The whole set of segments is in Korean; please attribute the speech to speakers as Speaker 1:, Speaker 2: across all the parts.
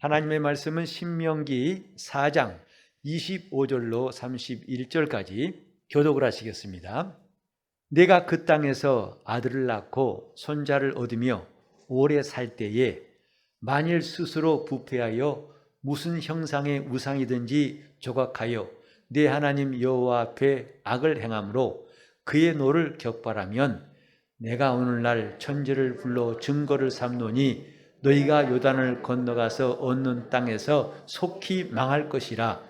Speaker 1: 하나님의 말씀은 신명기 4장 25절로 31절까지 교독을 하시겠습니다. 내가 그 땅에서 아들을 낳고 손자를 얻으며 오래 살 때에 만일 스스로 부패하여 무슨 형상의 우상이든지 조각하여 내 하나님 여호와 앞에 악을 행함으로 그의 노를 격발하면 내가 오늘날 천지를 불러 증거를 삼노니 너희가 요단을 건너가서 얻는 땅에서 속히 망할 것이라.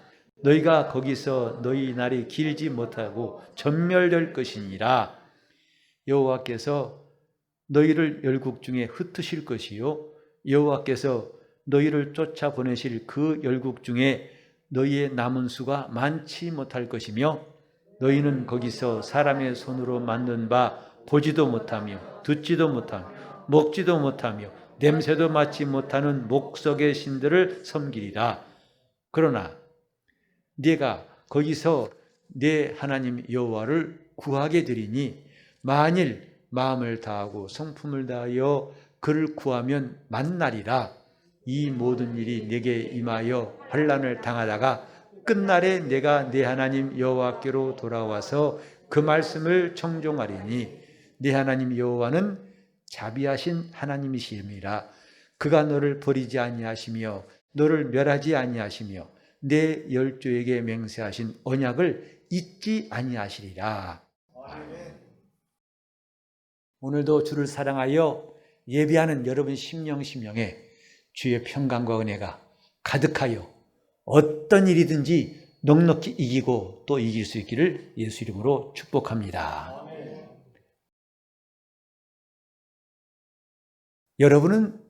Speaker 1: 너희가 거기서 너희 날이 길지 못하고 전멸될 것이니라. 여호와께서 너희를 열국 중에 흩으실 것이요 여호와께서 너희를 쫓아 보내실 그 열국 중에 너희의 남은 수가 많지 못할 것이며 너희는 거기서 사람의 손으로 만든 바 보지도 못하며 듣지도 못하며 먹지도 못하며 냄새도 맡지 못하는 목석의 신들을 섬기리라. 그러나 네가 거기서 내 하나님 여호와를 구하게 되리니 만일 마음을 다하고 성품을 다하여 그를 구하면 만나리라. 이 모든 일이 내게 임하여 환난을 당하다가 끝날에 내가 내 하나님 여호와께로 돌아와서 그 말씀을 청종하리니 네 하나님 여호와는 자비하신 하나님이시니라. 그가 너를 버리지 아니하시며 너를 멸하지 아니하시며 내 열조에게 맹세하신 언약을 잊지 아니하시리라. 아멘. 오늘도 주를 사랑하여 예배하는 여러분 심령에 주의 평강과 은혜가 가득하여 어떤 일이든지 넉넉히 이기고 또 이길 수 있기를 예수 이름으로 축복합니다. 아멘. 여러분은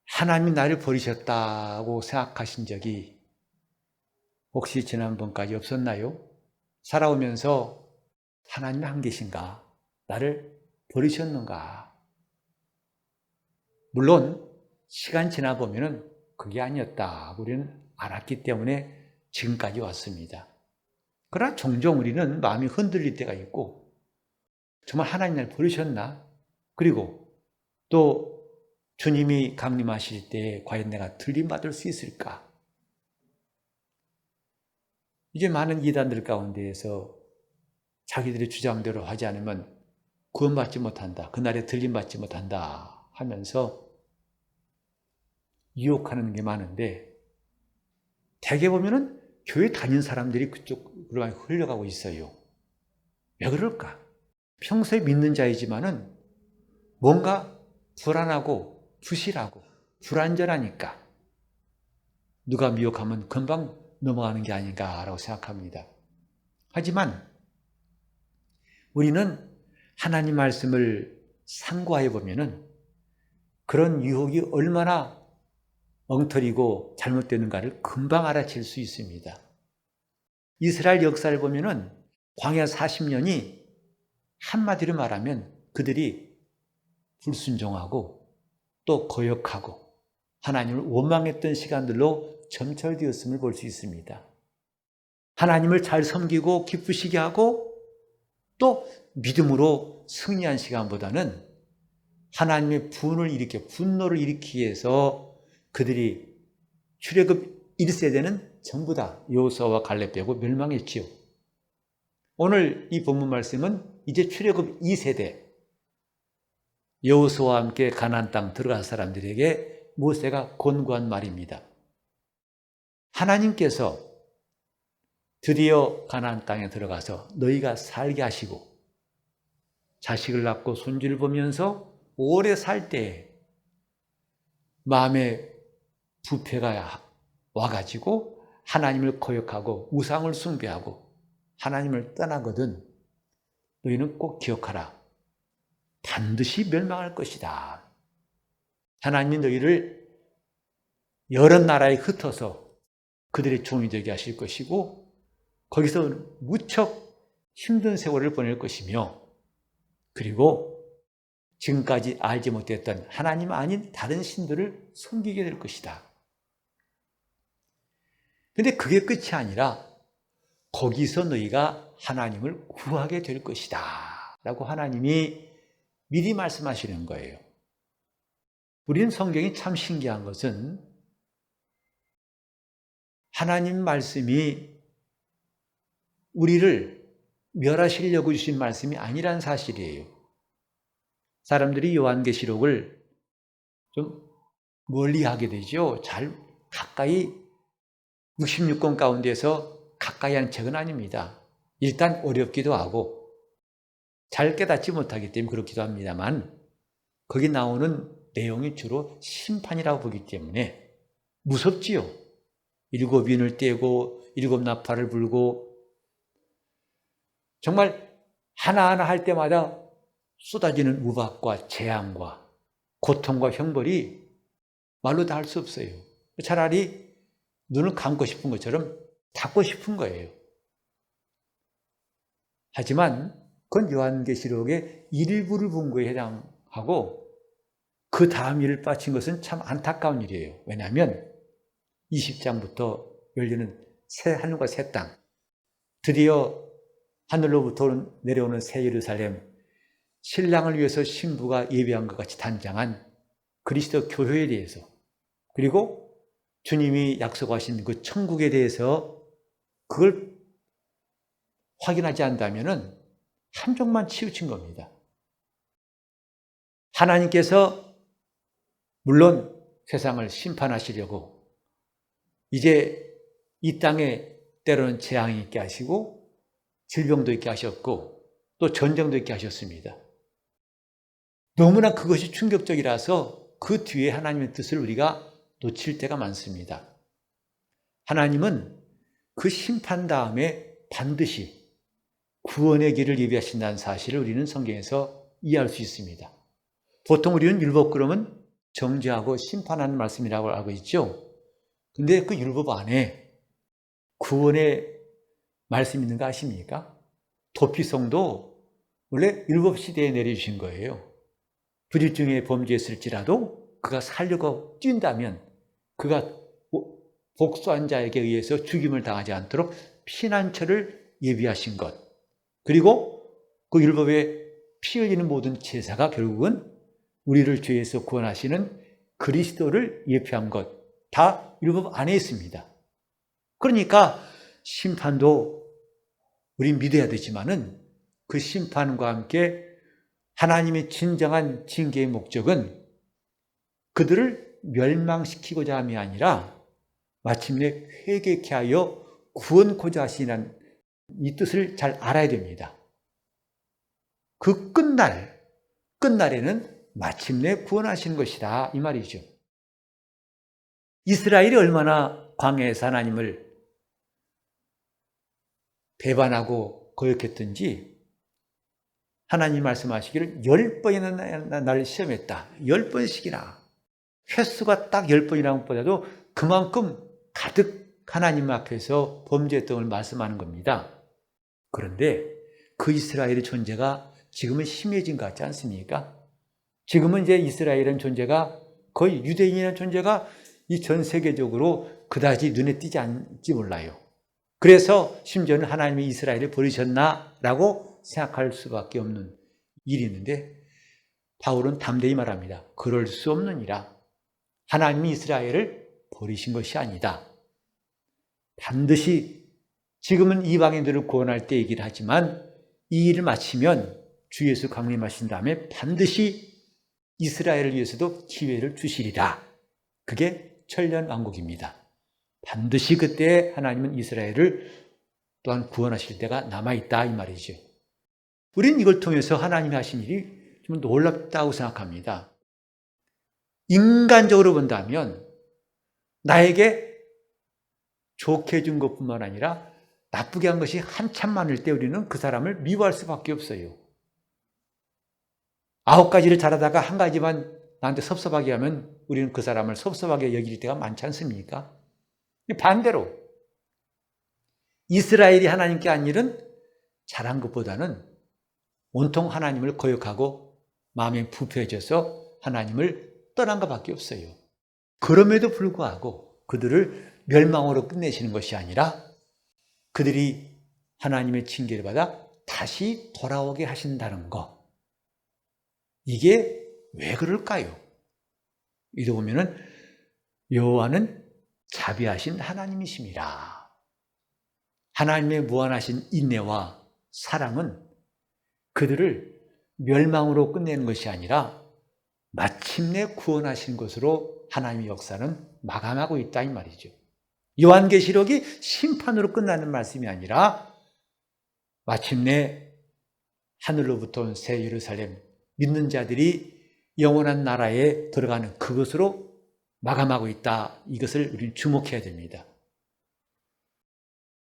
Speaker 1: 하나님이 나를 버리셨다고 생각하신 적이 혹시 지난번까지 없었나요? 살아오면서 하나님이 안 계신가? 나를 버리셨는가? 물론 시간 지나보면 그게 아니었다 우리는 알았기 때문에 지금까지 왔습니다. 그러나 종종 우리는 마음이 흔들릴 때가 있고 정말 하나님 나를 버리셨나? 그리고 또 주님이 강림하실 때 과연 내가 들림받을 수 있을까? 이제 많은 이단들 가운데에서 자기들의 주장대로 하지 않으면 구원받지 못한다. 그날에 들림받지 못한다 하면서 유혹하는 게 많은데 대개 보면은 교회 다닌 사람들이 그쪽으로 많이 흘러가고 있어요. 왜 그럴까? 평소에 믿는 자이지만은 뭔가 불안하고 부실하고 불안전하니까 누가 미혹하면 금방 넘어가는 게 아닌가라고 생각합니다. 하지만 우리는 하나님 말씀을 상고해 보면은 그런 유혹이 얼마나 엉터리고 잘못되는가를 금방 알아챌 수 있습니다. 이스라엘 역사를 보면은 광야 40년이 한마디로 말하면 그들이 불순종하고 또 거역하고 하나님을 원망했던 시간들로 점철되었음을 볼 수 있습니다. 하나님을 잘 섬기고 기쁘시게 하고 또 믿음으로 승리한 시간보다는 하나님의 분노를 일으키기 위해서 그들이 출애굽 1세대는 전부 다 여호수아와 갈렙 빼고 멸망했지요. 오늘 이 본문 말씀은 이제 출애굽 2세대 여호수아와 함께 가나안 땅 들어간 사람들에게 모세가 권고한 말입니다. 하나님께서 드디어 가나안 땅에 들어가서 너희가 살게 하시고 자식을 낳고 손주를 보면서 오래 살 때 마음에 부패가 와가지고 하나님을 거역하고 우상을 숭배하고 하나님을 떠나거든 너희는 꼭 기억하라. 반드시 멸망할 것이다. 하나님이 너희를 여러 나라에 흩어서 그들의 종이 되게 하실 것이고 거기서 무척 힘든 세월을 보낼 것이며 그리고 지금까지 알지 못했던 하나님 아닌 다른 신들을 섬기게 될 것이다. 그런데 그게 끝이 아니라 거기서 너희가 하나님을 구하게 될 것이다 라고 하나님이 미리 말씀하시는 거예요. 우리는 성경이 참 신기한 것은 하나님 말씀이 우리를 멸하시려고 주신 말씀이 아니란 사실이에요. 사람들이 요한계시록을 좀 멀리하게 되죠. 잘 가까이 66권 가운데서 가까이 한 책은 아닙니다. 일단 어렵기도 하고 잘 깨닫지 못하기 때문에 그렇기도 합니다만 거기 나오는 내용이 주로 심판이라고 보기 때문에 무섭지요. 7인을 떼고 7나팔을 불고 정말 하나하나 할 때마다 쏟아지는 우박과 재앙과 고통과 형벌이 말로 다 할 수 없어요. 차라리 눈을 감고 싶은 것처럼 닫고 싶은 거예요. 하지만 그건 요한계시록의 일부를 본 거에 해당하고 그 다음 일을 빠친 것은 참 안타까운 일이에요. 왜냐하면 20장부터 열리는 새 하늘과 새 땅, 드디어 하늘로부터 내려오는 새 예루살렘, 신랑을 위해서 신부가 예배한 것 같이 단장한 그리스도 교회에 대해서, 그리고 주님이 약속하신 그 천국에 대해서 그걸 확인하지 않다면 한쪽만 치우친 겁니다. 하나님께서 물론 세상을 심판하시려고 이제 이 땅에 때로는 재앙이 있게 하시고 질병도 있게 하셨고 또 전쟁도 있게 하셨습니다. 너무나 그것이 충격적이라서 그 뒤에 하나님의 뜻을 우리가 놓칠 때가 많습니다. 하나님은 그 심판 다음에 반드시 구원의 길을 예비하신다는 사실을 우리는 성경에서 이해할 수 있습니다. 보통 우리는 율법 그러면 정죄하고 심판하는 말씀이라고 알고 있죠. 근데 그 율법 안에 구원의 말씀이 있는 거 아십니까? 도피성도 원래 율법 시대에 내려주신 거예요. 불의 중에 범죄했을지라도 그가 살려고 뛴다면 그가 복수한 자에게 의해서 죽임을 당하지 않도록 피난처를 예비하신 것, 그리고 그 율법에 피 흘리는 모든 제사가 결국은 우리를 죄에서 구원하시는 그리스도를 예표한 것, 다 율법 안에 있습니다. 그러니까 심판도 우린 믿어야 되지만은 그 심판과 함께 하나님의 진정한 징계의 목적은 그들을 멸망시키고자 함이 아니라 마침내 회개케 하여 구원코자 하시는 이 뜻을 잘 알아야 됩니다. 그 끝날에는 마침내 구원하시는 것이다 이 말이죠. 이스라엘이 얼마나 광야에서 하나님을 배반하고 거역했던지 하나님 말씀하시기를 10번이나 나를 시험했다. 10번씩이나. 횟수가 딱 10번이라는 것보다도 그만큼 가득 하나님 앞에서 범죄했던 걸 말씀하는 겁니다. 그런데 그 이스라엘의 존재가 지금은 심해진 것 같지 않습니까? 지금은 이제 이스라엘이라는 존재가 거의 유대인이라는 존재가 이 전 세계적으로 그다지 눈에 띄지 않을지 몰라요. 그래서 심지어는 하나님이 이스라엘을 버리셨나라고 생각할 수밖에 없는 일이 있는데 바울은 담대히 말합니다. 그럴 수 없느니라. 하나님이 이스라엘을 버리신 것이 아니다. 반드시 지금은 이방인들을 구원할 때이긴 하지만 이 일을 마치면 주 예수 강림하신 다음에 반드시 이스라엘을 위해서도 기회를 주시리라. 그게 천년왕국입니다. 반드시 그때 하나님은 이스라엘을 또한 구원하실 때가 남아있다 이 말이죠. 우리는 이걸 통해서 하나님이 하신 일이 좀 놀랍다고 생각합니다. 인간적으로 본다면 나에게 좋게 해준 것뿐만 아니라 나쁘게 한 것이 한참 많을 때 우리는 그 사람을 미워할 수밖에 없어요. 9가지를 잘하다가 한 가지만 나한테 섭섭하게 하면 우리는 그 사람을 섭섭하게 여길 때가 많지 않습니까? 반대로 이스라엘이 하나님께 한 일은 잘한 것보다는 온통 하나님을 거역하고 마음이 부패해져서 하나님을 떠난 것밖에 없어요. 그럼에도 불구하고 그들을 멸망으로 끝내시는 것이 아니라 그들이 하나님의 징계를 받아 다시 돌아오게 하신다는 것. 이게 왜 그럴까요? 이러 보면은 여호와는 자비하신 하나님이심이라. 하나님의 무한하신 인내와 사랑은 그들을 멸망으로 끝내는 것이 아니라 마침내 구원하신 것으로 하나님의 역사는 마감하고 있다 이 말이죠. 요한계시록이 심판으로 끝나는 말씀이 아니라 마침내 하늘로부터 온 새 예루살렘, 믿는 자들이 영원한 나라에 들어가는 그것으로 마감하고 있다. 이것을 우리는 주목해야 됩니다.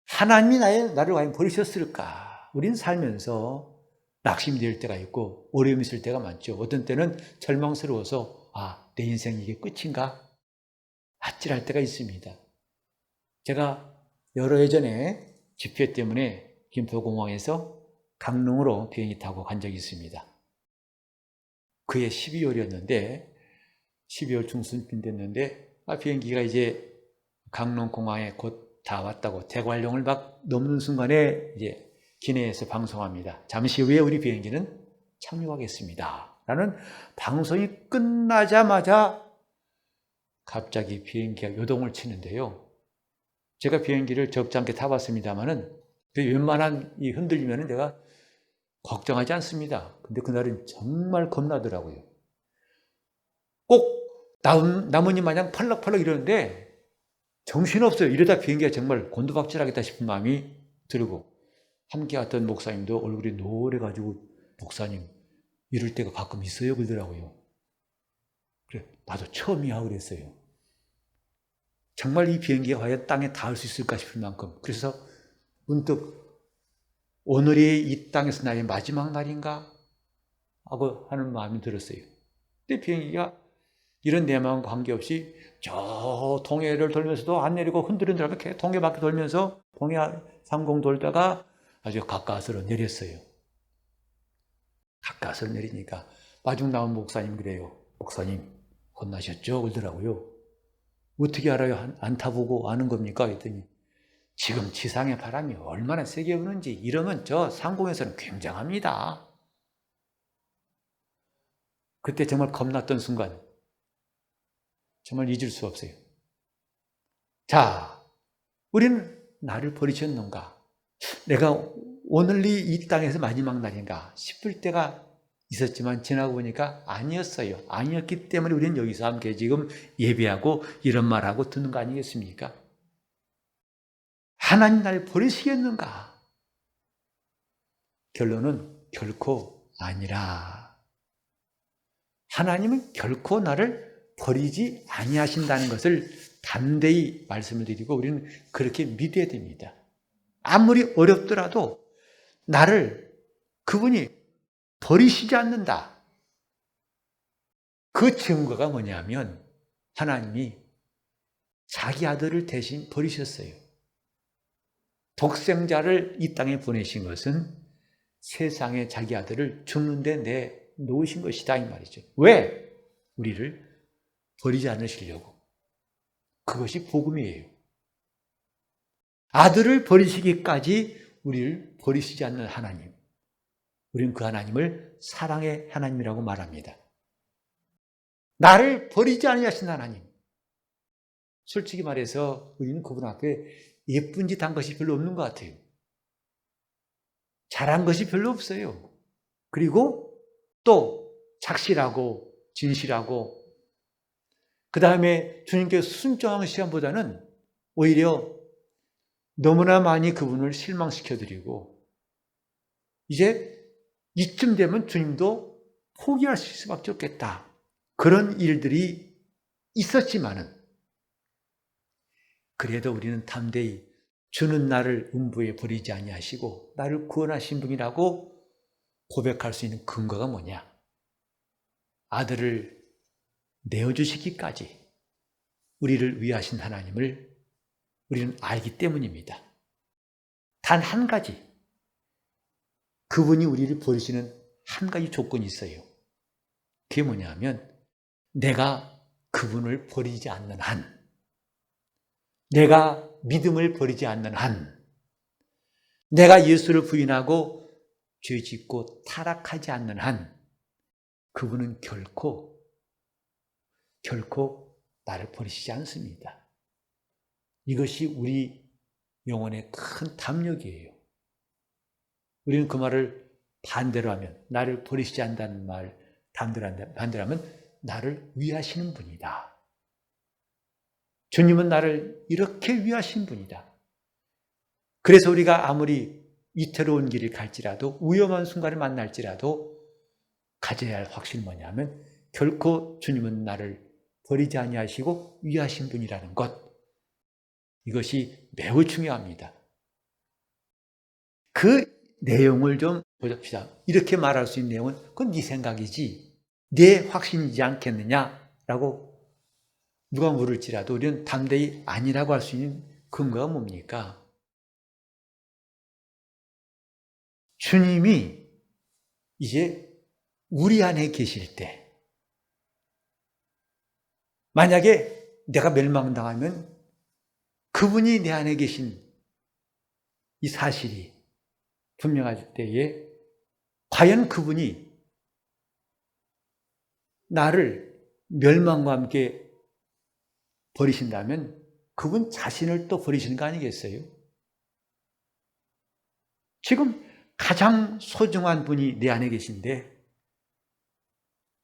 Speaker 1: 하나님이 나를 과연 버리셨을까? 우리는 살면서 낙심될 때가 있고 어려움이 있을 때가 많죠. 어떤 때는 절망스러워서 내 인생 이게 끝인가? 아찔할 때가 있습니다. 제가 여러 해 전에 집회 때문에 김포공항에서 강릉으로 비행기 타고 간 적이 있습니다. 그해 12월이었는데 12월 중순쯤 됐는데 비행기가 이제 강릉공항에 곧 다 왔다고 대관령을 막 넘는 순간에 이제 기내에서 방송합니다. 잠시 후에 우리 비행기는 착륙하겠습니다. 라는 방송이 끝나자마자 갑자기 비행기가 요동을 치는데요. 제가 비행기를 적지 않게 타봤습니다만은 웬만한 이 흔들리면 내가 걱정하지 않습니다. 근데 그날은 정말 겁나더라고요. 꼭 나뭇잎 마냥 펄럭펄럭 이러는데 정신없어요. 이러다 비행기가 정말 곤두박질하겠다 싶은 마음이 들고 함께 왔던 목사님도 얼굴이 노래가지고 목사님 이럴 때가 가끔 있어요 그러더라고요. 그래 나도 처음이야 그랬어요. 정말 이 비행기가 과연 땅에 닿을 수 있을까 싶을 만큼. 그래서 문득 오늘이 이 땅에서 나의 마지막 날인가 하고 하는 마음이 들었어요. 근데 비행기가 이런 내 마음과 관계없이 저 동해를 돌면서도 안 내리고 흔들흔들하고 동해 바퀴 돌면서 동해 상공 돌다가 아주 가까스로 내렸어요. 가까스로 내리니까 마중 나온 목사님 그래요. 목사님 혼나셨죠? 그러더라고요. 어떻게 알아요? 안 타보고 아는 겁니까? 그랬더니 지금 지상의 바람이 얼마나 세게 부는지 이러면 저 상공에서는 굉장합니다. 그때 정말 겁났던 순간 정말 잊을 수 없어요. 자, 우리는 나를 버리셨는가? 내가 오늘이 이 땅에서 마지막 날인가 싶을 때가 있었지만 지나고 보니까 아니었어요. 아니었기 때문에 우리는 여기서 함께 지금 예배하고 이런 말하고 듣는 거 아니겠습니까? 하나님 나를 버리시겠는가? 결론은 결코 아니라. 하나님은 결코 나를 버리지 아니하신다는 것을 담대히 말씀을 드리고 우리는 그렇게 믿어야 됩니다. 아무리 어렵더라도 나를 그분이 버리시지 않는다. 그 증거가 뭐냐면 하나님이 자기 아들을 대신 버리셨어요. 독생자를 이 땅에 보내신 것은 세상에 자기 아들을 죽는 데 내놓으신 것이다 이 말이죠. 왜? 우리를 버리지 않으시려고. 그것이 복음이에요. 아들을 버리시기까지 우리를 버리시지 않는 하나님. 우리는 그 하나님을 사랑의 하나님이라고 말합니다. 나를 버리지 아니하신 하나님. 솔직히 말해서 우리는 그분 앞에 예쁜 짓 한 것이 별로 없는 것 같아요. 잘한 것이 별로 없어요. 그리고 또 착실하고 진실하고 그 다음에 주님께서 순종하는 시간보다는 오히려 너무나 많이 그분을 실망시켜드리고 이제 이쯤 되면 주님도 포기할 수밖에 없겠다. 그런 일들이 있었지만은 그래도 우리는 담대히 주는 나를 음부에 버리지 아니하시고 나를 구원하신 분이라고 고백할 수 있는 근거가 뭐냐? 아들을 내어주시기까지 우리를 위하신 하나님을 우리는 알기 때문입니다. 단 한 가지, 그분이 우리를 버리시는 한 가지 조건이 있어요. 그게 뭐냐면 내가 그분을 버리지 않는 한, 내가 믿음을 버리지 않는 한, 내가 예수를 부인하고 죄 짓고 타락하지 않는 한, 그분은 결코 나를 버리시지 않습니다. 이것이 우리 영혼의 큰 담력이에요. 우리는 그 말을 반대로 하면, 나를 버리시지 않는다는 말 반대로 하면 나를 위하시는 분이다. 주님은 나를 이렇게 위하신 분이다. 그래서 우리가 아무리 위태로운 길을 갈지라도, 위험한 순간을 만날지라도 가져야 할 확신은 뭐냐면 결코 주님은 나를 버리지 아니하시고 위하신 분이라는 것. 이것이 매우 중요합니다. 그 내용을 좀 보십시다. 이렇게 말할 수 있는 내용은 그건 네 생각이지, 네 확신이지 않겠느냐라고 누가 물을지라도 우리는 담대히 아니라고 할 수 있는 근거가 뭡니까? 주님이 이제 우리 안에 계실 때, 만약에 내가 멸망당하면 그분이 내 안에 계신 이 사실이 분명할 때에 과연 그분이 나를 멸망과 함께 버리신다면 그분 자신을 또 버리시는 거 아니겠어요? 지금 가장 소중한 분이 내 안에 계신데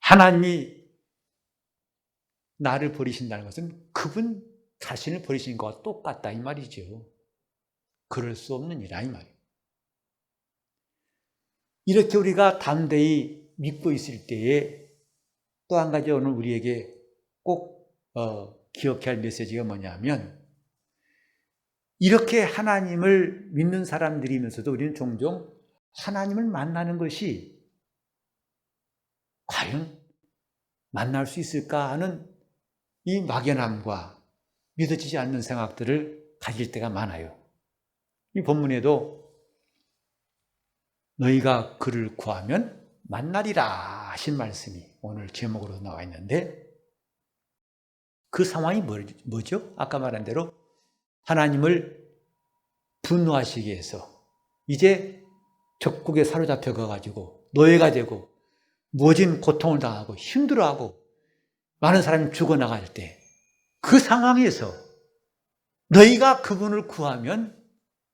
Speaker 1: 하나님이 나를 버리신다는 것은 그분 자신을 버리신 것과 똑같다 이 말이죠. 그럴 수 없는 일이라 이 말이에요. 이렇게 우리가 담대히 믿고 있을 때에 또 한 가지 오늘 우리에게 꼭 기억해야 할 메시지가 뭐냐면, 이렇게 하나님을 믿는 사람들이면서도 우리는 종종 하나님을 만나는 것이 과연 만날 수 있을까 하는 이 막연함과 믿어지지 않는 생각들을 가질 때가 많아요. 이 본문에도 너희가 그를 구하면 만나리라 하신 말씀이 오늘 제목으로 나와 있는데, 그 상황이 뭐죠? 아까 말한 대로 하나님을 분노하시기 위해서 이제 적국에 사로잡혀 가지고 노예가 되고 모진 고통을 당하고 힘들어하고 많은 사람이 죽어나갈 때, 그 상황에서 너희가 그분을 구하면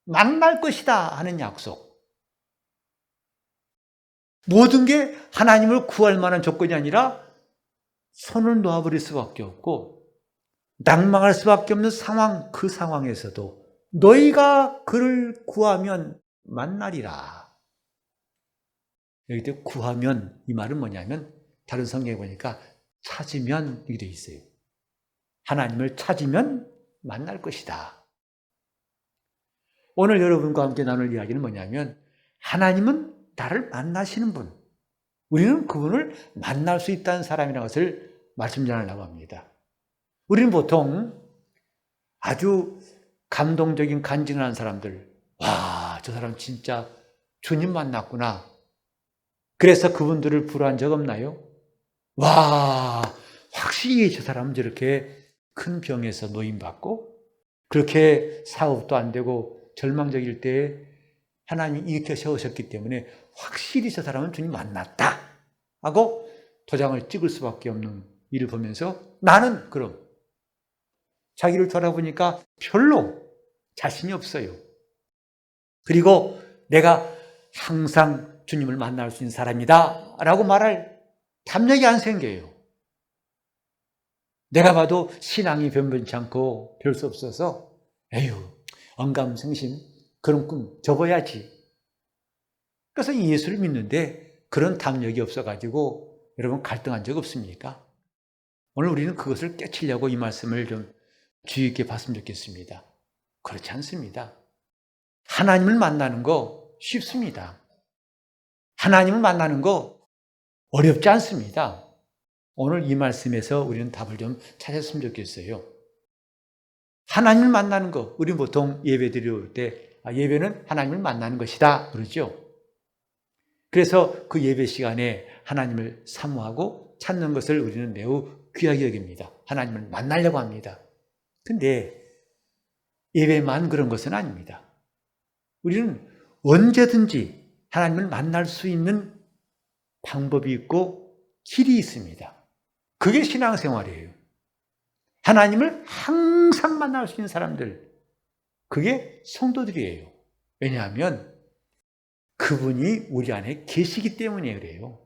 Speaker 1: 만날 것이다 하는 약속. 모든 게 하나님을 구할 만한 조건이 아니라 손을 놓아버릴 수밖에 없고 낭망할 수밖에 없는 상황, 그 상황에서도 너희가 그를 구하면 만나리라. 여기 구하면, 이 말은 뭐냐면 다른 성경에 보니까 찾으면 이렇게 되어 있어요. 하나님을 찾으면 만날 것이다. 오늘 여러분과 함께 나눌 이야기는 뭐냐면, 하나님은 나를 만나시는 분, 우리는 그분을 만날 수 있다는 사람이라는 것을 말씀 전하려고 합니다. 우리는 보통 아주 감동적인 간증을 하는 사람들, 와, 저 사람 진짜 주님 만났구나. 그래서 그분들을 부러워한 적 없나요? 와, 확실히 저 사람은 저렇게 큰 병에서 노임받고 그렇게 사업도 안 되고 절망적일 때에 하나님이 이렇게 세우셨기 때문에 확실히 저 사람은 주님 만났다 하고 도장을 찍을 수밖에 없는 일을 보면서, 나는 그럼 자기를 돌아보니까 별로 자신이 없어요. 그리고 내가 항상 주님을 만날 수 있는 사람이다 라고 말할 담력이 안 생겨요. 내가 봐도 신앙이 변변치 않고 별 수 없어서 에휴, 언감생심, 그런 꿈 접어야지. 그래서 예수를 믿는데 그런 담력이 없어가지고 여러분 갈등한 적 없습니까? 오늘 우리는 그것을 깨치려고 이 말씀을 좀 주의 있게 봤으면 좋겠습니다. 그렇지 않습니다. 하나님을 만나는 거 쉽습니다. 하나님을 만나는 거 어렵지 않습니다. 오늘 이 말씀에서 우리는 답을 좀 찾았으면 좋겠어요. 하나님을 만나는 거, 우리는 보통 예배 드릴 때 예배는 하나님을 만나는 것이다 그러죠. 그래서 그 예배 시간에 하나님을 사모하고 찾는 것을 우리는 매우 귀하게 여깁니다. 하나님을 만나려고 합니다. 근데 예배만 그런 것은 아닙니다. 우리는 언제든지 하나님을 만날 수 있는 방법이 있고 길이 있습니다. 그게 신앙생활이에요. 하나님을 항상 만날 수 있는 사람들, 그게 성도들이에요. 왜냐하면 그분이 우리 안에 계시기 때문에 그래요.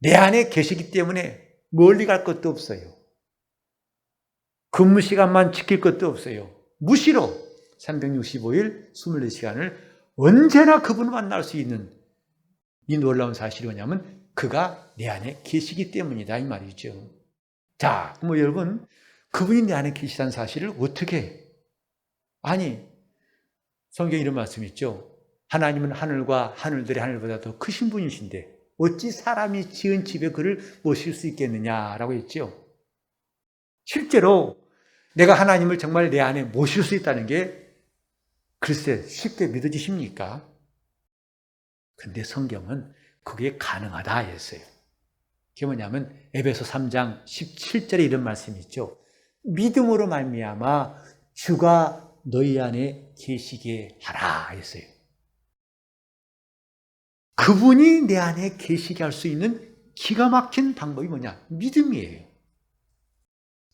Speaker 1: 내 안에 계시기 때문에 멀리 갈 것도 없어요. 근무 시간만 지킬 것도 없어요. 무시로 365일 24시간을 언제나 그분을 만날 수 있는 이 놀라운 사실이 뭐냐면 그가 내 안에 계시기 때문이다 이 말이죠. 자, 여러분 그분이 내 안에 계시다는 사실을 어떻게 아니 성경에 이런 말씀이 있죠. 하나님은 하늘과 하늘들의 하늘보다 더 크신 분이신데 어찌 사람이 지은 집에 그를 모실 수 있겠느냐라고 했죠. 실제로 내가 하나님을 정말 내 안에 모실 수 있다는 게 글쎄 쉽게 믿어지십니까? 근데 성경은 그게 가능하다 했어요. 그게 뭐냐면 에베소 3장 17절에 이런 말씀이 있죠. 믿음으로 말미암아 주가 너희 안에 계시게 하라 했어요. 그분이 내 안에 계시게 할 수 있는 기가 막힌 방법이 뭐냐? 믿음이에요.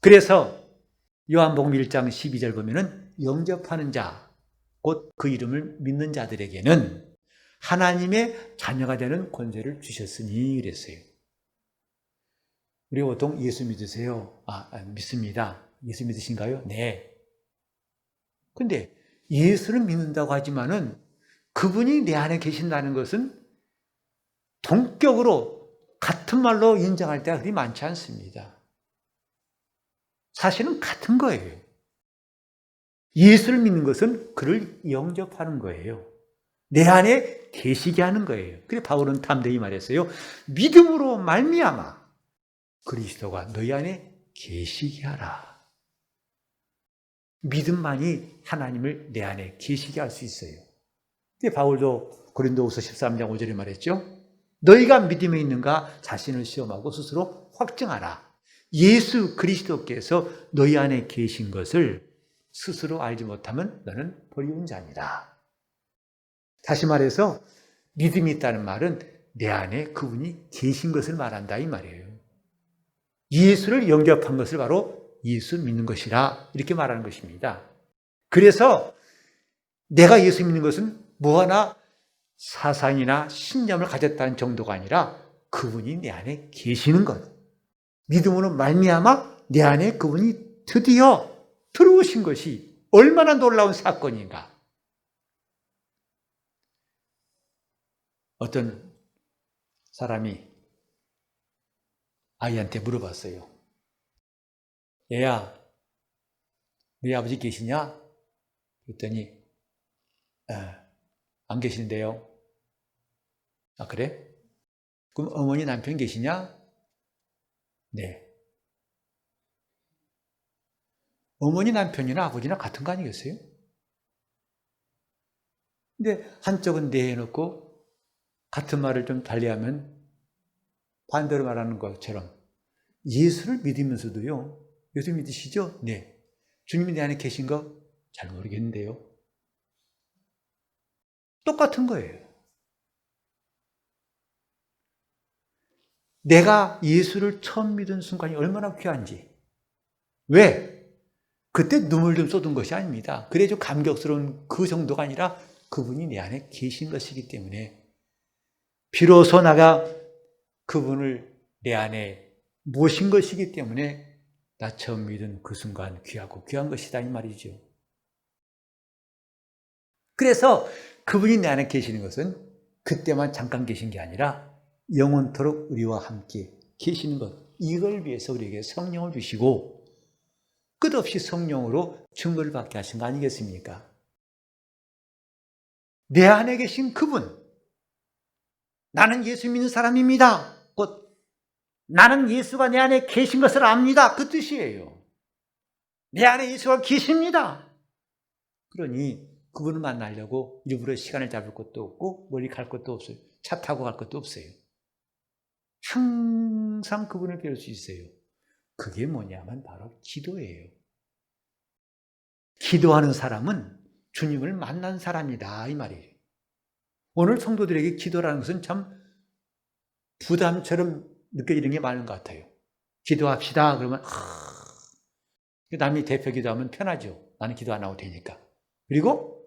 Speaker 1: 그래서 요한복음 1장 12절 보면은 영접하는 자, 곧 그 이름을 믿는 자들에게는 하나님의 자녀가 되는 권세를 주셨으니 그랬어요. 우리 보통 예수 믿으세요? 믿습니다. 예수 믿으신가요? 네. 근데 예수를 믿는다고 하지만은 그분이 내 안에 계신다는 것은 동격으로 같은 말로 인정할 때가 그리 많지 않습니다. 사실은 같은 거예요. 예수를 믿는 것은 그를 영접하는 거예요. 내 안에 계시게 하는 거예요. 그래서 바울은 담대히 말했어요. 믿음으로 말미암아 그리스도가 너희 안에 계시게 하라. 믿음만이 하나님을 내 안에 계시게 할 수 있어요. 근데 바울도 고린도후서 13장 5절에 말했죠. 너희가 믿음에 있는가 자신을 시험하고 스스로 확증하라. 예수 그리스도께서 너희 안에 계신 것을 스스로 알지 못하면 너는 버리운 자니라. 다시 말해서 믿음이 있다는 말은 내 안에 그분이 계신 것을 말한다 이 말이에요. 예수를 영접한 것을 바로 예수 믿는 것이라 이렇게 말하는 것입니다. 그래서 내가 예수 믿는 것은 뭐 하나 사상이나 신념을 가졌다는 정도가 아니라 그분이 내 안에 계시는 것. 믿음으로 말미암아 내 안에 그분이 드디어 들어오신 것이 얼마나 놀라운 사건인가. 어떤 사람이 아이한테 물어봤어요. 얘야, 너희 아버지 계시냐? 그랬더니 안 계시는데요. 아, 그래? 그럼 어머니 남편 계시냐? 네. 어머니 남편이나 아버지나 같은 거 아니겠어요? 근데 한쪽은 네 해놓고 같은 말을 좀 달리하면 반대로 말하는 것처럼 예수를 믿으면서도요. 예수 믿으시죠? 네. 주님이 내 안에 계신 거 잘 모르겠는데요. 똑같은 거예요. 내가 예수를 처음 믿은 순간이 얼마나 귀한지. 왜? 그때 눈물 좀 쏟은 것이 아닙니다. 그래 좀 감격스러운 그 정도가 아니라 그분이 내 안에 계신 것이기 때문에 비로소 나가 그분을 내 안에 모신 것이기 때문에 나 처음 믿은 그 순간 귀하고 귀한 것이다 이 말이죠. 그래서 그분이 내 안에 계시는 것은 그때만 잠깐 계신 게 아니라 영원토록 우리와 함께 계시는 것. 이걸 위해서 우리에게 성령을 주시고 끝없이 성령으로 증거를 받게 하신 거 아니겠습니까? 내 안에 계신 그분. 나는 예수 믿는 사람입니다. 곧 나는 예수가 내 안에 계신 것을 압니다. 그 뜻이에요. 내 안에 예수가 계십니다. 그러니 그분을 만나려고 일부러 시간을 잡을 것도 없고 멀리 갈 것도 없어요. 차 타고 갈 것도 없어요. 항상 그분을 뵐 수 있어요. 그게 뭐냐면 바로 기도예요. 기도하는 사람은 주님을 만난 사람이다 이 말이에요. 오늘 성도들에게 기도라는 것은 참 부담처럼 느껴지는 게 많은 것 같아요. 기도합시다 그러면 남이 대표 기도하면 편하죠. 나는 기도 안 하고 되니까. 그리고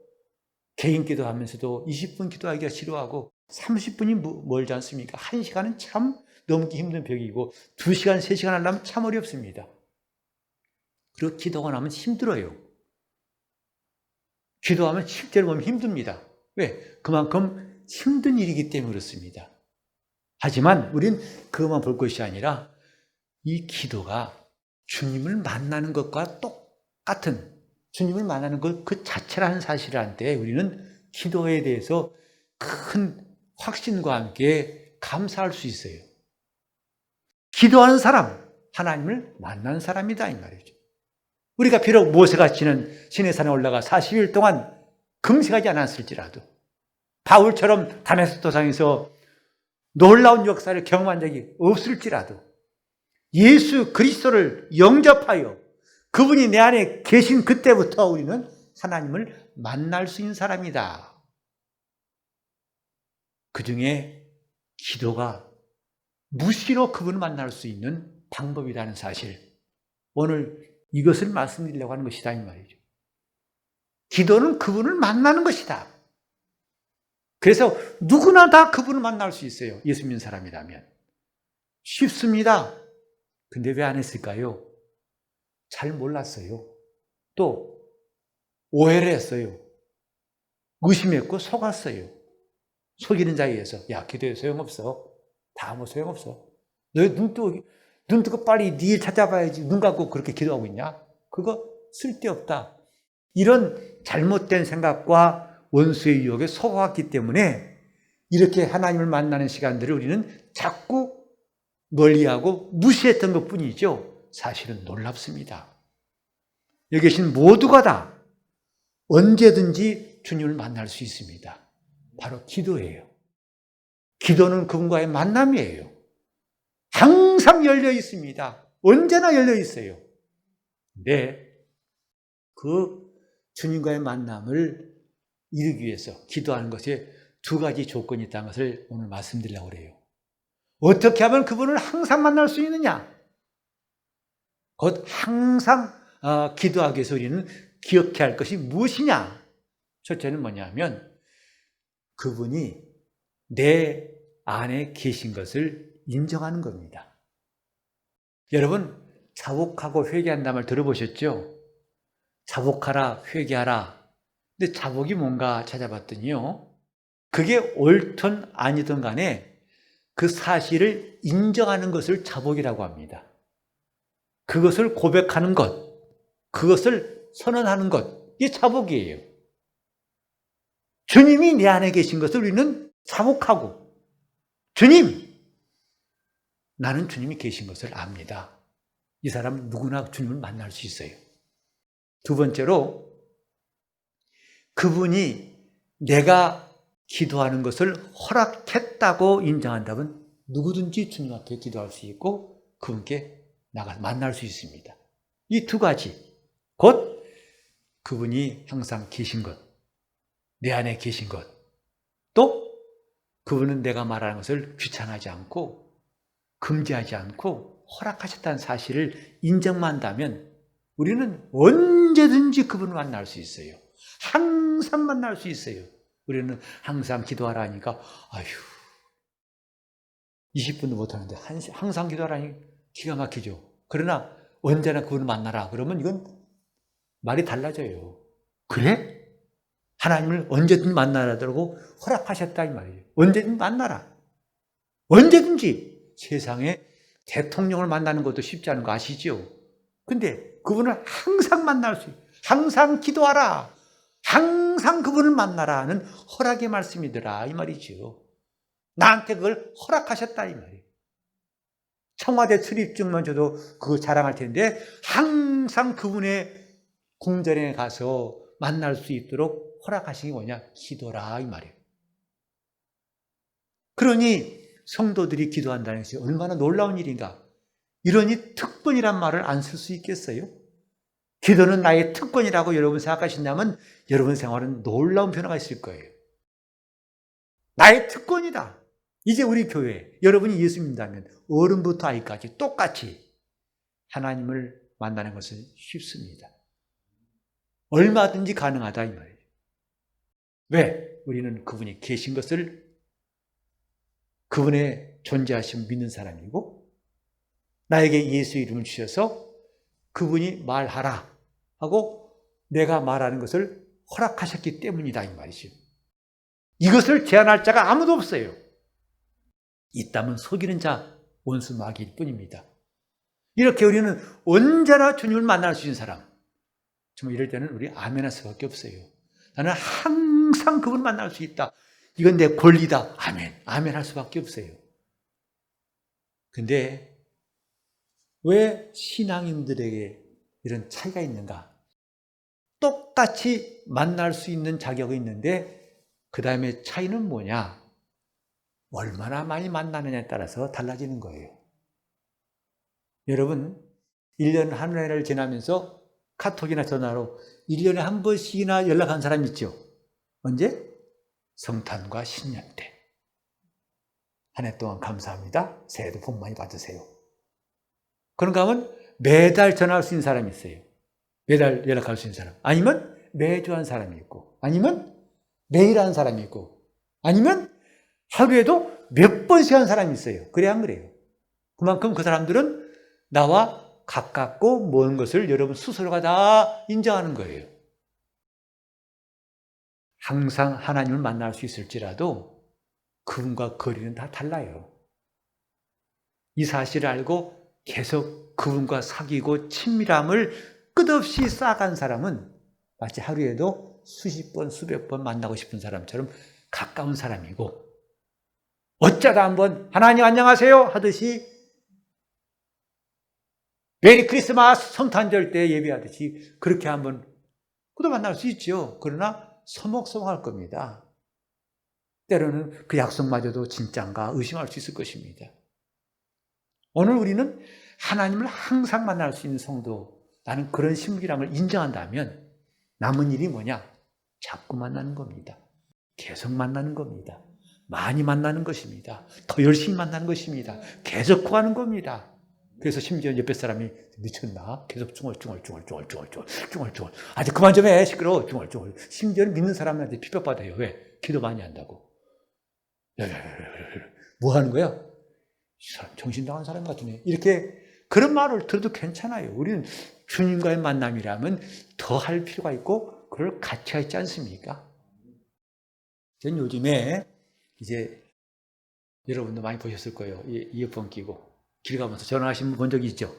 Speaker 1: 개인 기도하면서도 20분 기도하기가 지루하고 30분이 멀지 않습니까? 1시간은 참 넘기 힘든 벽이고 2시간, 3시간 하려면 참 어렵습니다. 그리고 기도가 나면 힘들어요. 기도하면 실제로 보면 힘듭니다. 왜? 그만큼 힘든 일이기 때문에 그렇습니다. 하지만 우린 그것만 볼 것이 아니라 이 기도가 주님을 만나는 것과 똑같은, 주님을 만나는 것 그 자체라는 사실을 할 때 우리는 기도에 대해서 큰 확신과 함께 감사할 수 있어요. 기도하는 사람, 하나님을 만나는 사람이다 이 말이죠. 우리가 비록 모세가 지는 시내산에 올라가 40일 동안 금식하지 않았을지라도 바울처럼 다메섹 도상에서 놀라운 역사를 경험한 적이 없을지라도 예수 그리스도를 영접하여 그분이 내 안에 계신 그때부터 우리는 하나님을 만날 수 있는 사람이다. 그 중에 기도가 무시로 그분을 만날 수 있는 방법이라는 사실, 오늘 이것을 말씀드리려고 하는 것이다 이 말이죠. 기도는 그분을 만나는 것이다. 그래서 누구나 다 그분을 만날 수 있어요. 예수 믿는 사람이라면. 쉽습니다. 근데 왜 안 했을까요? 잘 몰랐어요. 또 오해를 했어요. 의심했고 속았어요. 속이는 자에 의해서 야, 기도해 소용없어. 다 뭐 소용없어. 너 눈 뜨고 빨리 네 일 찾아봐야지. 눈 감고 그렇게 기도하고 있냐? 그거 쓸데없다. 이런 잘못된 생각과 원수의 유혹에 속아왔기 때문에 이렇게 하나님을 만나는 시간들을 우리는 자꾸 멀리하고 무시했던 것뿐이죠. 사실은 놀랍습니다. 여기 계신 모두가 다 언제든지 주님을 만날 수 있습니다. 바로 기도예요. 기도는 그분과의 만남이에요. 항상 열려 있습니다. 언제나 열려 있어요. 근데 그 주님과의 만남을 이루기 위해서 기도하는 것에 2가지 조건이 있다는 것을 오늘 말씀드리려고 해요. 어떻게 하면 그분을 항상 만날 수 있느냐? 곧 항상 기도하기 위해서 우리는 기억해야 할 것이 무엇이냐? 첫째는 뭐냐면 그분이 내 안에 계신 것을 인정하는 겁니다. 여러분, 자복하고 회개한다는 말 들어보셨죠? 자복하라, 회개하라. 근데 자복이 뭔가 찾아봤더니요, 그게 옳든 아니든 간에 그 사실을 인정하는 것을 자복이라고 합니다. 그것을 고백하는 것, 그것을 선언하는 것, 이게 자복이에요. 주님이 내 안에 계신 것을 우리는 자복하고, 주님, 나는 주님이 계신 것을 압니다. 이 사람은 누구나 주님을 만날 수 있어요. 2번째로, 그분이 내가 기도하는 것을 허락했다고 인정한다면 누구든지 주님 앞에 기도할 수 있고 그분께 나가 만날 수 있습니다. 이 2가지, 곧 그분이 항상 계신 것, 내 안에 계신 것, 또 그분은 내가 말하는 것을 귀찮아하지 않고 금지하지 않고 허락하셨다는 사실을 인정만 한다면 우리는 언제든지 그분을 만날 수 있어요. 항상 만날 수 있어요. 우리는 항상 기도하라 하니까 아휴 20분도 못하는데 항상 기도하라니 기가 막히죠. 그러나 언제나 그분을 만나라 그러면 이건 말이 달라져요. 그래? 하나님을 언제든지 만나라고 허락하셨다 이 말이에요. 언제든지 만나라. 언제든지. 세상에 대통령을 만나는 것도 쉽지 않은 거 아시죠? 근데 그분을 항상 만날 수 있어요. 항상 기도하라. 항상 그분을 만나라 는 허락의 말씀이더라 이 말이죠. 나한테 그걸 허락하셨다 이 말이에요. 청와대 출입증만 줘도 그거 자랑할 텐데 항상 그분의 궁전에 가서 만날 수 있도록 허락하신 게 뭐냐? 기도라 이 말이에요. 그러니 성도들이 기도한다는 것이 얼마나 놀라운 일인가. 이러니 특권이란 말을 안 쓸 수 있겠어요? 기도는 나의 특권이라고 여러분 생각하신다면 여러분 생활은 놀라운 변화가 있을 거예요. 나의 특권이다. 이제 우리 교회, 여러분이 예수 믿는다면 어른부터 아이까지 똑같이 하나님을 만나는 것은 쉽습니다. 얼마든지 가능하다 이 말이에요. 왜? 우리는 그분이 계신 것을, 그분의 존재하심을 믿는 사람이고, 나에게 예수 이름을 주셔서 그분이 말하라 하고 내가 말하는 것을 허락하셨기 때문이다 이 말이죠. 이것을 제한할 자가 아무도 없어요. 있다면 속이는 자, 원수 마귀일 뿐입니다. 이렇게 우리는 언제나 주님을 만날 수 있는 사람, 정말 이럴 때는 우리 아멘할 수밖에 없어요. 나는 항상 그분을 만날 수 있다. 이건 내 권리다. 아멘. 아멘 할 수밖에 없어요. 근데 왜 신앙인들에게 이런 차이가 있는가? 똑같이 만날 수 있는 자격이 있는데 그 다음에 차이는 뭐냐? 얼마나 많이 만나느냐에 따라서 달라지는 거예요. 여러분, 1년 한 해를 지나면서 카톡이나 전화로 1년에 한 번씩이나 연락한 사람 있죠? 언제? 성탄과 신년 때. 한 해 동안 감사합니다. 새해도 복 많이 받으세요. 그런가 하면 매달 전화할 수 있는 사람이 있어요. 매달 연락할 수 있는 사람. 아니면 매주 한 사람이 있고, 아니면 매일 하는 사람이 있고, 아니면 하루에도 몇 번씩 하는 사람이 있어요. 그래 안 그래요? 그만큼 그 사람들은 나와 가깝고 먼 것을 여러분 스스로가 다 인정하는 거예요. 항상 하나님을 만날 수 있을지라도 그분과 거리는 다 달라요. 이 사실을 알고 계속 그분과 사귀고 친밀함을 끝없이 쌓아간 사람은 마치 하루에도 수십 번, 수백 번 만나고 싶은 사람처럼 가까운 사람이고, 어쩌다 한번 하나님 안녕하세요 하듯이, 메리 크리스마스 성탄절 때 예배하듯이 그렇게 한번 그도 만날 수 있죠. 그러나 서먹서먹할 겁니다. 때로는 그 약속마저도 진짠가 의심할 수 있을 것입니다. 오늘 우리는 하나님을 항상 만날 수 있는 성도, 나는 그런 신비람을 인정한다면 남은 일이 뭐냐? 자꾸 만나는 겁니다. 계속 만나는 겁니다. 많이 만나는 것입니다. 더 열심히 만나는 것입니다. 계속 구하는 겁니다. 그래서 심지어 옆에 사람이 미쳤나? 계속 중얼중얼. 아직 그만 좀 해. 시끄러워. 중얼중얼. 심지어는 믿는 사람한테 핍박받아요. 왜? 기도 많이 한다고. 뭐 하는 거야? 이 사람 정신 나간 사람 같으네. 이렇게 그런 말을 들어도 괜찮아요. 우리는 주님과의 만남이라면 더 할 필요가 있고 그걸 같이 하지 않습니까? 전 요즘에 이제 여러분도 많이 보셨을 거예요. 이어폰 끼고 길 가면서 전화하신 분 본 적이 있죠?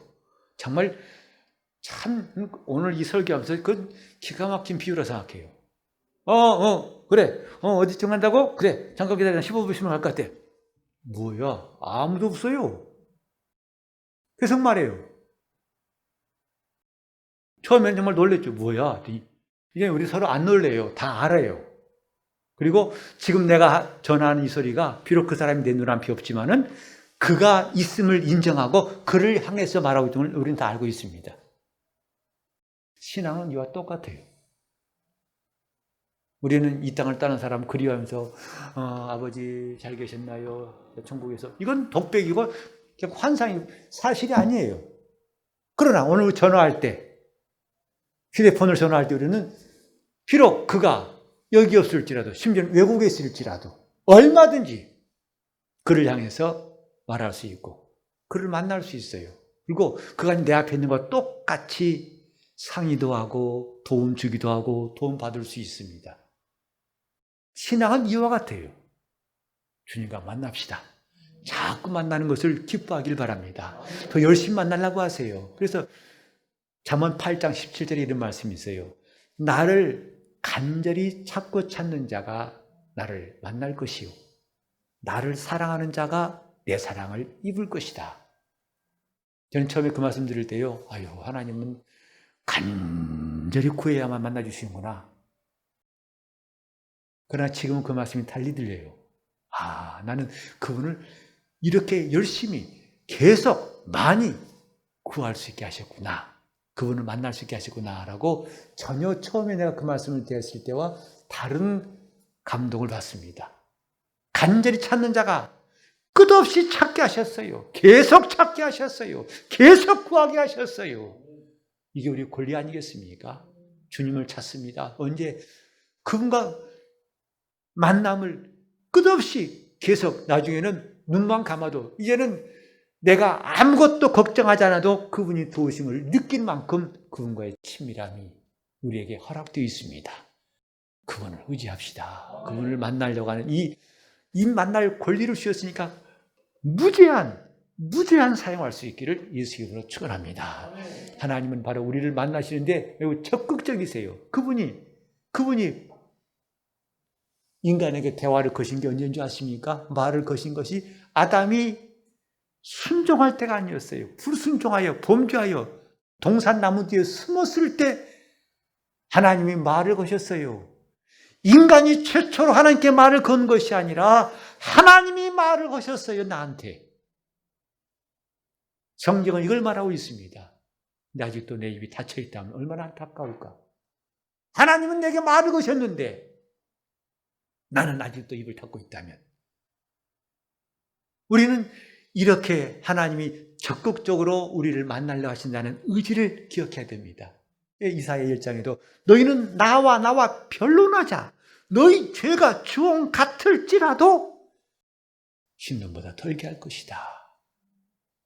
Speaker 1: 정말 참 오늘 이 설교하면서 그 기가 막힌 비유라 생각해요. 그래. 어디쯤 간다고? 그래. 잠깐 기다려. 15분 있으면 갈 것 같아. 뭐야? 아무도 없어요. 계속 말해요. 처음엔 정말 놀랬죠. 뭐야? 이제 우리 서로 안 놀래요. 다 알아요. 그리고 지금 내가 전하는 이 소리가 비록 그 사람이 내 눈앞이 없지만은 그가 있음을 인정하고 그를 향해서 말하고 있는 걸 우리는 다 알고 있습니다. 신앙은 이와 똑같아요. 우리는 이 땅을 떠난 사람 그리워하면서 아버지 잘 계셨나요? 천국에서. 이건 독백이고 환상이 사실이 아니에요. 그러나 오늘 전화할 때, 휴대폰을 전화할 때 우리는 비록 그가 여기 없을지라도, 심지어 외국에 있을지라도 얼마든지 그를 향해서 말할 수 있고 그를 만날 수 있어요. 그리고 그가 내 앞에 있는 것과 똑같이 상의도 하고 도움 주기도 하고 도움 받을 수 있습니다. 신앙은 이와 같아요. 주님과 만납시다. 자꾸 만나는 것을 기뻐하길 바랍니다. 더 열심히 만나려고 하세요. 그래서 잠언 8장 17절에 이런 말씀이 있어요. 나를 간절히 찾고 찾는 자가 나를 만날 것이요, 나를 사랑하는 자가 내 사랑을 입을 것이다. 저는 처음에 그 말씀 드릴 때요, 하나님은 간절히 구해야만 만나주시는구나. 그러나 지금은 그 말씀이 달리 들려요. 나는 그분을 이렇게 열심히 계속 많이 구할 수 있게 하셨구나. 그분을 만날 수 있게 하셨구나 라고 전혀 처음에 내가 그 말씀을 드렸을 때와 다른 감동을 받습니다. 간절히 찾는 자가 끝없이 찾게 하셨어요. 계속 찾게 하셨어요. 계속 구하게 하셨어요. 이게 우리 권리 아니겠습니까? 주님을 찾습니다. 언제? 그분과 만남을 끝없이 계속, 나중에는 눈만 감아도 이제는 내가 아무것도 걱정하지 않아도 그분이 도우심을 느낄 만큼 그분과의 친밀함이 우리에게 허락되어 있습니다. 그분을 의지합시다. 그분을 만나려고 하는 이 만날 권리를 주셨으니까 무제한 사용할 수 있기를 예수 이름으로 축원합니다. 하나님은 바로 우리를 만나시는데 매우 적극적이세요. 그분이 인간에게 대화를 거신 게 언제인 줄 아십니까? 말을 거신 것이 아담이 순종할 때가 아니었어요. 불순종하여 범죄하여 동산나무 뒤에 숨었을 때 하나님이 말을 거셨어요. 인간이 최초로 하나님께 말을 건 것이 아니라 하나님이 말을 거셨어요, 나한테. 성경은 이걸 말하고 있습니다. 근데 아직도 내 입이 닫혀 있다면 얼마나 안타까울까. 하나님은 내게 말을 거셨는데 나는 아직도 입을 닫고 있다면. 우리는 이렇게 하나님이 적극적으로 우리를 만나려 하신다는 의지를 기억해야 됩니다. 이사야 1장에도 너희는 나와 변론하자. 너희 죄가 주홍 같을지라도 흰눈보다 덜게 할 것이다.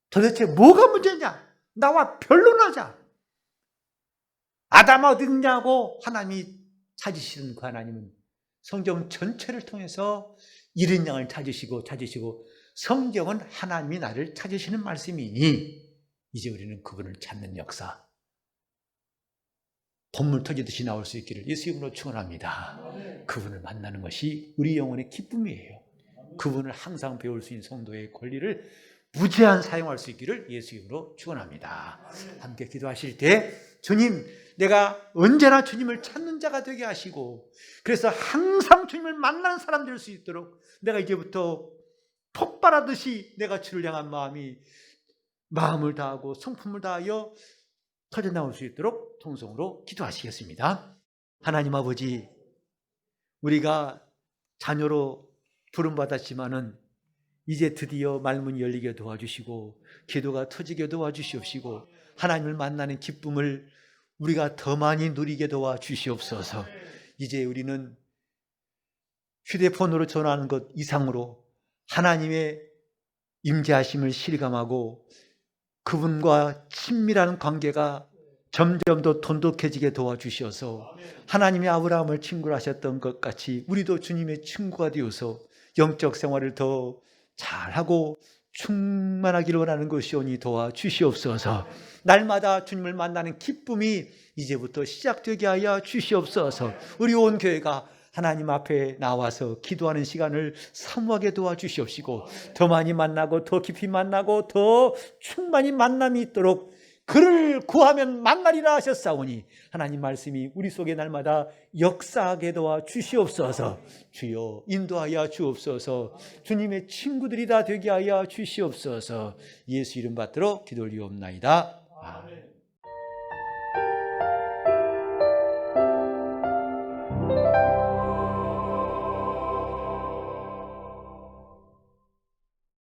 Speaker 1: 도대체 뭐가 문제냐? 나와 변론하자. 아담아 어디 있냐고 하나님이 찾으시는 그 하나님은 성경 전체를 통해서 잃은 양을 찾으시고 성경은 하나님이 나를 찾으시는 말씀이니 이제 우리는 그분을 찾는 역사, 봇물 터지듯이 나올 수 있기를 예수 이름으로 축원합니다. 그분을 만나는 것이 우리 영혼의 기쁨이에요. 그분을 항상 배울 수 있는 성도의 권리를 무제한 사용할 수 있기를 예수 이름으로 축원합니다. 함께 기도하실 때 주님, 내가 언제나 주님을 찾는 자가 되게 하시고 그래서 항상 주님을 만나는 사람 될 수 있도록 내가 이제부터 폭발하듯이 내가 주를 향한 마음이 마음을 다하고 성품을 다하여 터져나올 수 있도록 통성으로 기도하시겠습니다. 하나님 아버지, 우리가 자녀로 부름받았지만은 이제 드디어 말문이 열리게 도와주시고 기도가 터지게 도와주시옵시고 하나님을 만나는 기쁨을 우리가 더 많이 누리게 도와주시옵소서. 이제 우리는 휴대폰으로 전화하는 것 이상으로 하나님의 임재하심을 실감하고 그분과 친밀한 관계가 점점 더 돈독해지게 도와주셔서 하나님이 아브라함을 친구로 하셨던 것 같이 우리도 주님의 친구가 되어서 영적 생활을 더 잘하고 충만하기를 원하는 것이오니 도와주시옵소서. 날마다 주님을 만나는 기쁨이 이제부터 시작되게 하여 주시옵소서. 우리 온 교회가 하나님 앞에 나와서 기도하는 시간을 사모하게 도와주시옵시고 더 많이 만나고 더 깊이 만나고 더 충만히 만남이 있도록 그를 구하면 만나리라 하셨사오니 하나님 말씀이 우리 속에 날마다 역사하게 도와주시옵소서. 주여 인도하여 주옵소서. 주님의 친구들이 다 되게 하여 주시옵소서. 예수 이름 받들어 기도 올리옵나이다.